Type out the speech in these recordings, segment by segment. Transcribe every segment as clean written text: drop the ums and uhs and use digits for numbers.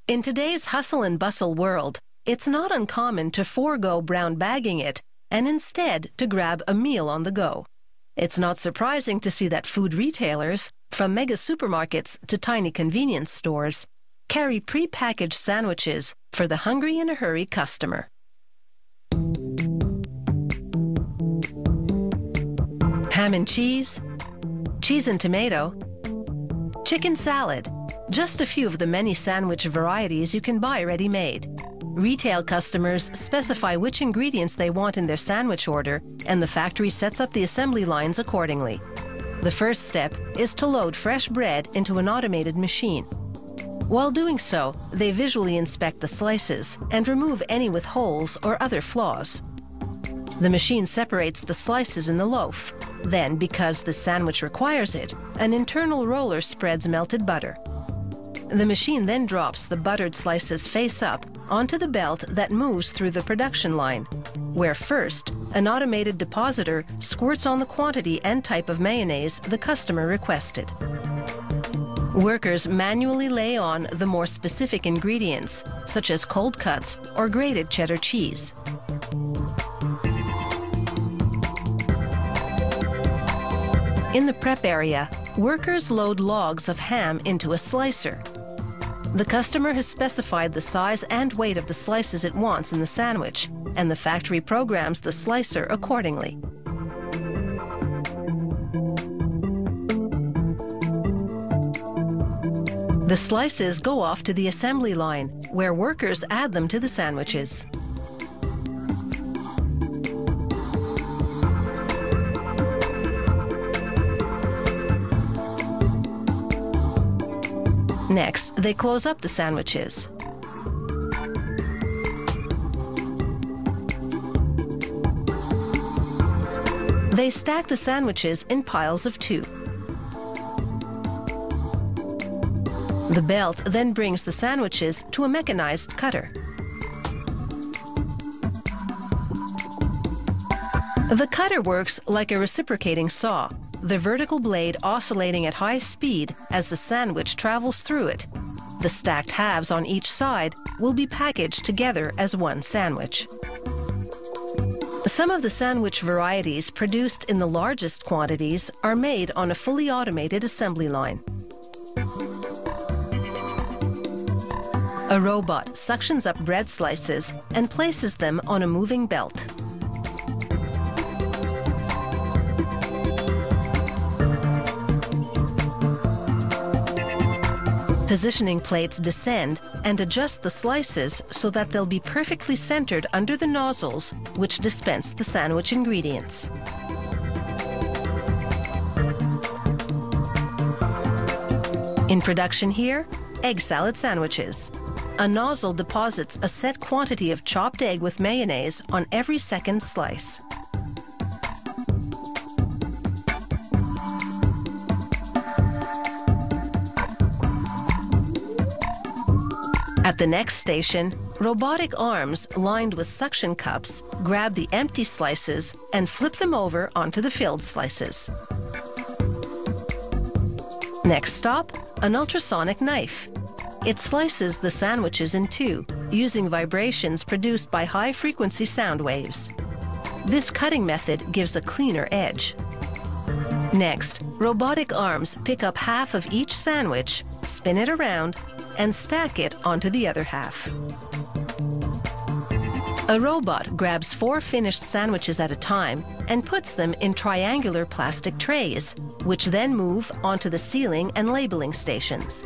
In today's hustle and bustle world, it's not uncommon to forego brown bagging it and instead to grab a meal on the go. It's not surprising to see that food retailers, from mega supermarkets to tiny convenience stores, carry pre-packaged sandwiches for the hungry in a hurry customer. Ham and cheese, cheese and tomato, chicken salad, just a few of the many sandwich varieties you can buy ready-made. Retail customers specify which ingredients they want in their sandwich order, and the factory sets up the assembly lines accordingly. The first step is to load fresh bread into an automated machine. While doing so, they visually inspect the slices and remove any with holes or other flaws. The machine separates the slices in the loaf. Then, because the sandwich requires it, an internal roller spreads melted butter. The machine then drops the buttered slices face up onto the belt that moves through the production line, where first, an automated depositor squirts on the quantity and type of mayonnaise the customer requested. Workers manually lay on the more specific ingredients, such as cold cuts or grated cheddar cheese. In the prep area, workers load logs of ham into a slicer. The customer has specified the size and weight of the slices it wants in the sandwich, and the factory programs the slicer accordingly. The slices go off to the assembly line, where workers add them to the sandwiches. Next, they close up the sandwiches. They stack the sandwiches in piles of 2. The belt then brings the sandwiches to a mechanized cutter. The cutter works like a reciprocating saw, the vertical blade oscillating at high speed as the sandwich travels through it. The stacked halves on each side will be packaged together as one sandwich. Some of the sandwich varieties produced in the largest quantities are made on a fully automated assembly line. A robot suctions up bread slices and places them on a moving belt. Positioning plates descend and adjust the slices so that they'll be perfectly centered under the nozzles which dispense the sandwich ingredients. In production here, egg salad sandwiches. A nozzle deposits a set quantity of chopped egg with mayonnaise on every second slice. At the next station, robotic arms lined with suction cups grab the empty slices and flip them over onto the filled slices. Next stop, an ultrasonic knife. It slices the sandwiches in 2, using vibrations produced by high-frequency sound waves. This cutting method gives a cleaner edge. Next, robotic arms pick up half of each sandwich, spin it around, and stack it onto the other half. A robot grabs 4 finished sandwiches at a time and puts them in triangular plastic trays, which then move onto the sealing and labeling stations.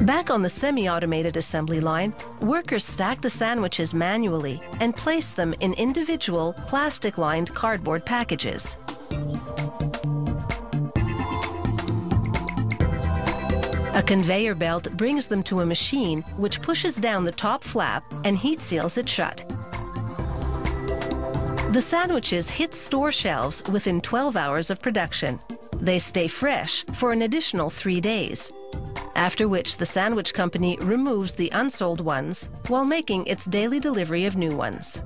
Back on the semi-automated assembly line, workers stack the sandwiches manually and place them in individual plastic-lined cardboard packages. A conveyor belt brings them to a machine which pushes down the top flap and heat seals it shut. The sandwiches hit store shelves within 12 hours of production. They stay fresh for an additional 3 days, after which the sandwich company removes the unsold ones while making its daily delivery of new ones.